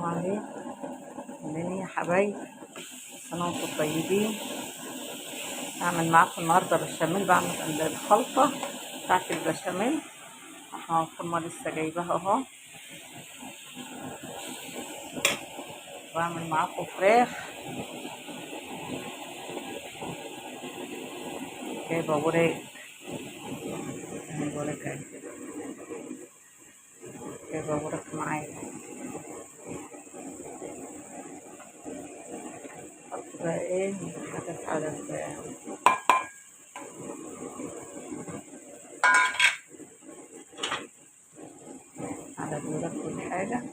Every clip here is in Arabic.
عليكم. منين يا حبايبي؟ سنة وانتم طيبين. هعمل معاكم النهارده بشاميل. بعمل الخلطة بتاعت البشاميل. احنا الفرمة لسه جايباها اهو. بعمل معاكم فراخ. جايبة وراك وراك اهي. جايبة وراك معايا. حط بقى ايه حاجات على الوراك والحاجة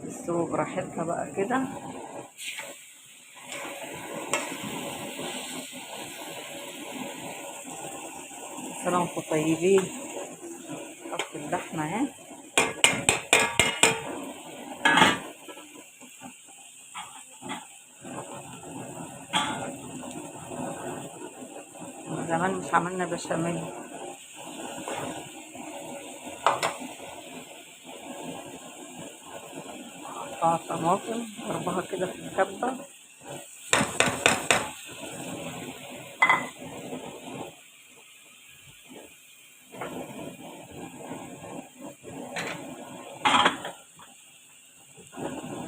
تستوي براحتها بقى كده. سنة وانتم طيبين. حط اللحمة اهي. من زمان مش عملنا بشاميل. قطع طماطم ضربها كده في الكبة.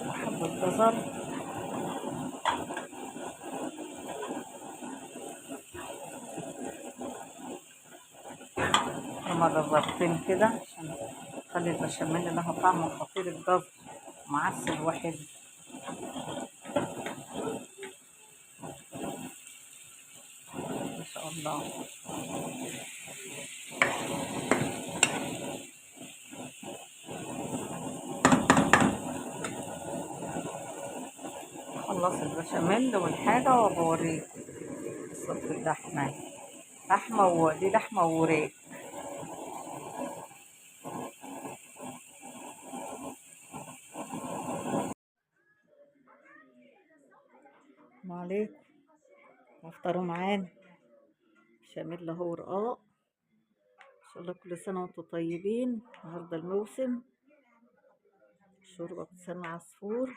وحبة جزر. هما جزرتين كده عشان تخلي البشاميل لها طعم خطير. الجزر معسل وحلو. ما شاء الله. خلص البشاميل والحاجة وبوريك قصة اللحمة. دي لحمة ووراك. السلام عليكم. افطروا معانا بشاميل اهو ورقاق. ان شاء الله كل سنة وانتم طيبين. النهارده الموسم. شوربة بلسان عصفور.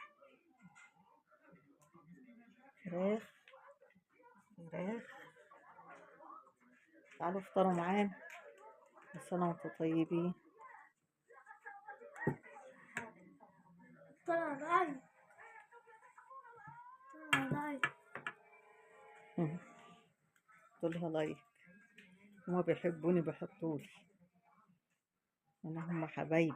فراخ. تعالوا افطروا معانا. كل سنة وانتم طيبين. قولها لايك. هما بيحبوني بيحطولي. انا هم حبايبي.